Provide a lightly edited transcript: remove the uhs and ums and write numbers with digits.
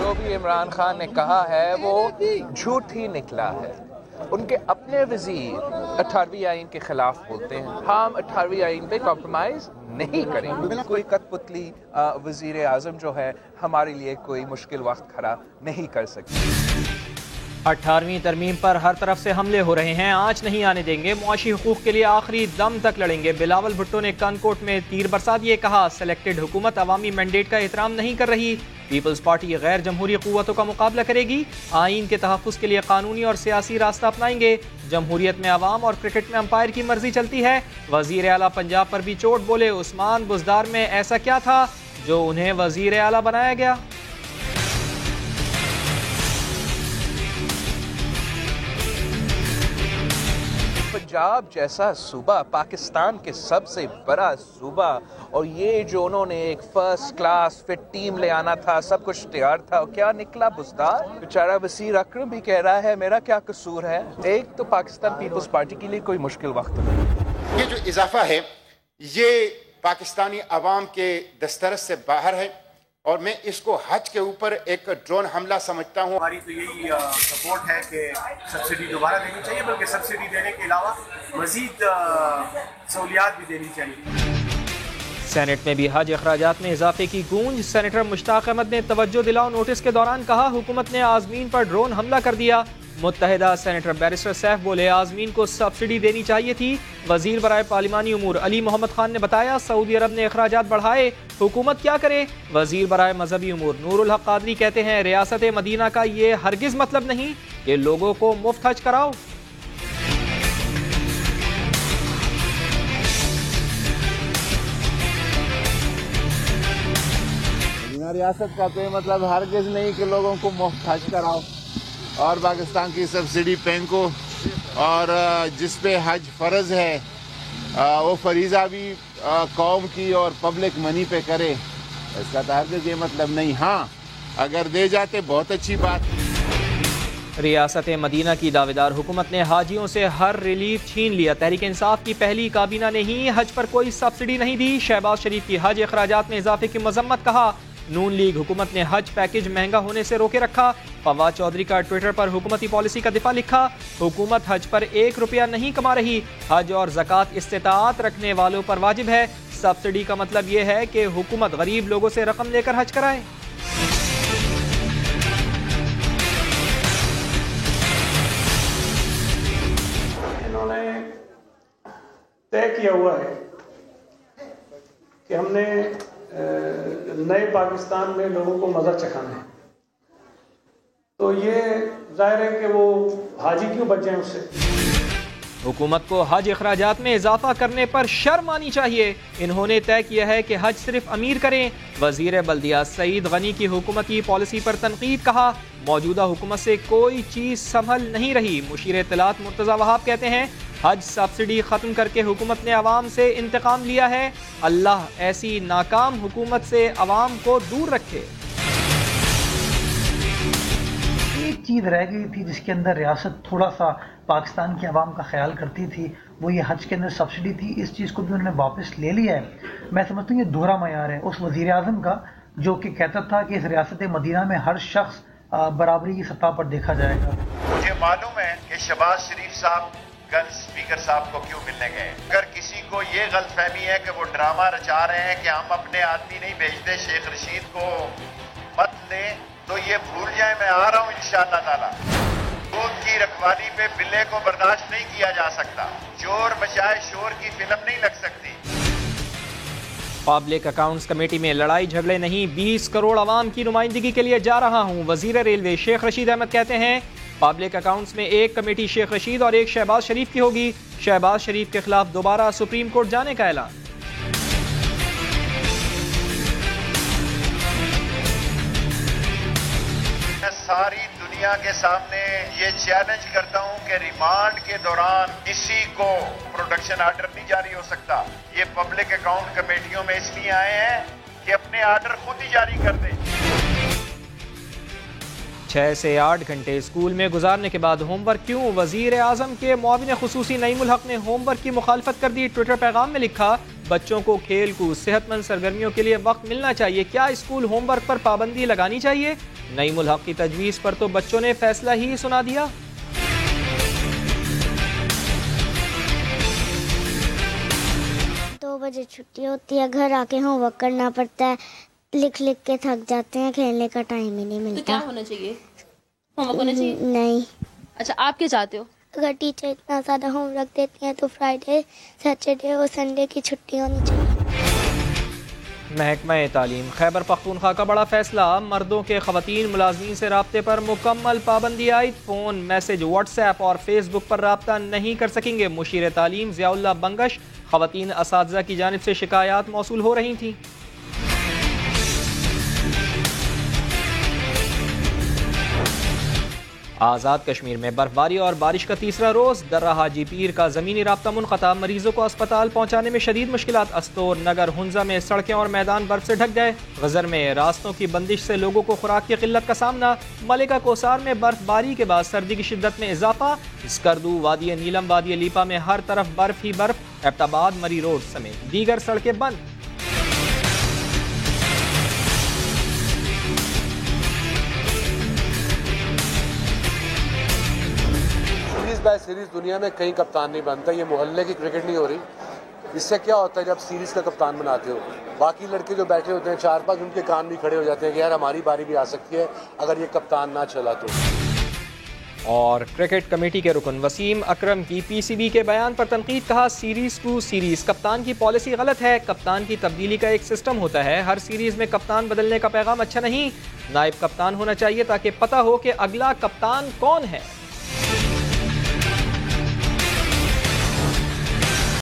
जो भी इमरान खान ने कहा है वो झूठ ही निकला है। उनके अपने वजीर 18वीं आइन के खिलाफ बोलते हैं। हम 18वीं आइन पे कॉम्प्रोमाइज नहीं करेंगे। कोई कठपुतली वजीर आजम जो है हमारे लिए कोई मुश्किल वक्त खड़ा नहीं कर सकती। 18वीं तरमीम पर हर तरफ से हमले हो रहे हैं, आंच नहीं आने देंगे, मुआशी हुकूक के लिए आखिरी दम तक लड़ेंगे। बिलावल भुट्टो ने कनकोट में तीर बरसा दिए, कहा सेलेक्टेड हुकूमत अवामी मैंडेट का एहतराम नहीं कर रही। पीपल्स पार्टी गैर जमहूरी कुव्वतों का मुकाबला करेगी, आइन के तहफ़्फ़ुज़ के लिए कानूनी और सियासी रास्ता अपनाएंगे। जमहूरियत में अवाम और क्रिकेट में अंपायर की मर्जी चलती है। वज़ीर आला पंजाब पर भी चोट, बोले उस्मान बुज़दार में ऐसा क्या था जो उन्हें वज़ीर आला बनाया गया। पंजाब जैसा सूबा, पाकिस्तान के सबसे बड़ा सूबा, और ये जो उन्होंने एक फर्स्ट क्लास फिट टीम ले आना था, सब कुछ तैयार था, और क्या निकला बुज़दार। बेचारा वसीर अकरम भी कह रहा है मेरा क्या कसूर है। एक तो पाकिस्तान पीपल्स पार्टी के लिए कोई मुश्किल वक्त नहीं। ये जो इजाफा है ये पाकिस्तानी अवाम के दस्तरस से बाहर है, और मैं इसको हज के ऊपर एक ड्रोन हमला समझता हूँ। हमारी तो यही सपोर्ट है कि सब्सिडी दोबारा देनी चाहिए, बल्कि सब्सिडी देने के अलावा मजीद सहूलियात भी देनी चाहिए। सेनेट में भी हज अखराजात में इजाफे की गूंज। सेनेटर मुश्ताक अहमद ने तवज्जो दिलाओ नोटिस के दौरान कहा हुकूमत ने आज़मीन पर ड्रोन हमला कर दिया। मुत्तहिदा सेनेटर बैरिस्टर सैफ बोले आज़मीन को सब्सिडी देनी चाहिए थी। वजीर बराए पार्लिमानी उमूर अली मोहम्मद खान ने बताया सऊदी अरब ने अखराजात बढ़ाए, हुकूमत क्या करे। वजीर बराए मजहबी उमूर नूरुल हक कादरी कहते हैं रियासत मदीना का ये हरगिज मतलब नहीं कि लोगों को मुफ्त हज कराओ। रियासत का तो मतलब हरगिज नहीं कि लोगों को मुफ्त हज कराओ, और पाकिस्तान की सब्सिडी फेंको, और जिस पे हज फ़र्ज है वो फरीज़ा भी कौम की और पब्लिक मनी पे करे, इसका तो हरगिज ये मतलब नहीं। हाँ, अगर दे जाते बहुत अच्छी बात। रियासत मदीना की दावेदार हुकूमत ने हाजियों से हर रिलीफ छीन लिया। तहरीक इंसाफ की पहली काबीना ने ही हज पर कोई सब्सिडी नहीं दी। शहबाज शरीफ की हज अखराजात में इजाफे की मजम्मत, कहा नून लीग हुकूमत ने हज पैकेज महंगा होने से रोके रखा। फवाद चौधरी का ट्विटर पर हुकूमती पॉलिसी का दिफा लिखा, हुकूमत हज पर 1 रुपया नहीं कमा रही। हज और ज़कात इस्तिताअत रखने वालों पर वाजिब है। सब्सिडी का मतलब यह है कि हुकूमत गरीब लोगों से रकम लेकर हज कराए। इन्होंने तय किया हुआ है कि हमने नए पाकिस्तान में लोगों को मज़ा चखाना है, तो ये जाहिर है कि वो हाजी क्यों बच जाए उससे। हुकूमत को हज अखराजात में इजाफा करने पर शर्म आनी चाहिए। इन्होंने तय किया है कि हज सिर्फ अमीर करें। वजीर बल्दिया सईद गनी की हुकूमती पॉलिसी पर तनकीद, कहा मौजूदा हुकूमत से कोई चीज़ संभल नहीं रही। मुशीर इत्तलात मुर्तज़ा वहाब कहते हैं हज सब्सिडी ख़त्म करके हुकूमत ने अवाम से इंतकाम लिया है। अल्लाह ऐसी नाकाम हुकूमत से अवाम को दूर रखे। एक चीज़ रह गई थी जिसके अंदर रियासत थोड़ा सा पाकिस्तान की आवाम का ख्याल करती थी, वो ये हज के अंदर सब्सिडी थी। इस चीज़ को भी उन्होंने वापस ले लिया है। मैं समझता हूँ ये दोहरा मयार है उस वज़ीर आज़म का जो कि कहता था कि इस रियासत मदीना में हर शख्स बराबरी की सतह पर देखा जाएगा। मुझे मालूम है कि शहबाज शरीफ साहब कल स्पीकर साहब को क्यों मिलने गए। अगर किसी को ये गलतफहमी है कि वो ड्रामा रचा रहे हैं कि हम अपने आदमी नहीं भेजते, शेख रशीद को मत ले, तो ये भूल जाए मैं आ रहा हूँ इंशाअल्लाह ताला। दूध की रखवाली पे बिल्ले को बर्दाश्त नहीं किया जा सकता। चोर बचाए शोर की फिल्म नहीं लग सकती। पब्लिक अकाउंट्स कमेटी में लड़ाई झगड़े नहीं, 20 करोड़ आवाम की नुमाइंदगी के लिए जा रहा हूँ। वजीर रेलवे शेख रशीद अहमद कहते हैं पब्लिक अकाउंट्स में एक कमेटी शेख रशीद और एक शहबाज शरीफ की होगी। शहबाज शरीफ के खिलाफ दोबारा सुप्रीम कोर्ट जाने का ऐलान। मैं सारी दुनिया के सामने ये चैलेंज करता हूं कि रिमांड के दौरान किसी को प्रोडक्शन आर्डर नहीं जारी हो सकता। ये पब्लिक अकाउंट कमेटियों में इसलिए आए हैं कि अपने आर्डर खुद ही जारी कर दें। 6 से 8 घंटे स्कूल में गुजारने के बाद होमवर्क क्यों? वजीर आजम के मुआविन खुसूसी नईमुल हक ने होमवर्क की मुखालफत कर दी। ट्विटर पैगाम में लिखा बच्चों को खेल कूद सेहतमंद सरगर्मियों के लिए वक्त मिलना चाहिए। क्या स्कूल होमवर्क पर पाबंदी लगानी चाहिए? नई मुल्हक की तजवीज़ पर तो बच्चों ने फैसला ही सुना दिया। दो बजे छुट्टी होती है, घर आके होमवर्क करना पड़ता है, लिख लिख के थक जाते हैं, खेलने का टाइम ही नहीं मिलता। तो क्या होना चाहिए? होमवर्क होना चाहिए? नहीं। अच्छा, आप क्या चाहते हो? अगर टीचर इतना ज़्यादा होमवर्क देती हैं तो फ्राइडे, सैटरडे और संडे की छुट्टी होनी चाहिए। महकमा तालीम खैबर पख्तूनख्वा का बड़ा फैसला, मर्दों के खवातीन मुलाजमीन से राब्ते पर मुकम्मल पाबंदी आयद। फ़ोन, मैसेज, व्हाट्सएप और फेसबुक पर राब्ता नहीं कर सकेंगे। मुशीर तालीम ज़ियाउल्लाह बंगश, खवातीन असातिज़ा की जानिब से शिकायत मौसूल हो रही थी। आज़ाद कश्मीर में बर्फबारी और बारिश का तीसरा रोज़, दर्रा हाजी पीर का ज़मीनी राब्ता मुनक़ता, मरीजों को अस्पताल पहुँचाने में शदीद मुश्किलात। अस्तोर, नगर, हुंजा में सड़कें और मैदान बर्फ से ढक गए। गज़र में रास्तों की बंदिश से लोगों को खुराक की किल्लत का सामना। मलिका कोसार में बर्फबारी के बाद सर्दी की शिद्दत में इजाफा। स्कर्दू, वादी नीलम, वादी लीपा में हर तरफ बर्फ ही बर्फ। एबटाबाद, मरी रोड समेत दीगर सड़कें बंद। बाय सीरीज दुनिया में कहीं कप्तान नहीं बनता। ये मोहल्ले की क्रिकेट नहीं हो रही। इससे क्या होता है जब सीरीज का कप्तान बनाते हो, बाकी लड़के जो बैठे होते हैं 4-5 उनके कान भी खड़े हो जाते हैं कि यार हमारी बारी भी आ सकती है अगर ये कप्तान ना चला तो। और क्रिकेट कमेटी के रुकन वसीम अकरम की पीसीबी के बयान पर तनकीद, कहा सीरीज टू सीरीज कप्तान की पॉलिसी गलत है। कप्तान की तब्दीली का एक सिस्टम होता है, हर सीरीज में कप्तान बदलने का पैगाम अच्छा नहीं। नायब कप्तान होना चाहिए ताकि पता हो कि अगला कप्तान कौन है।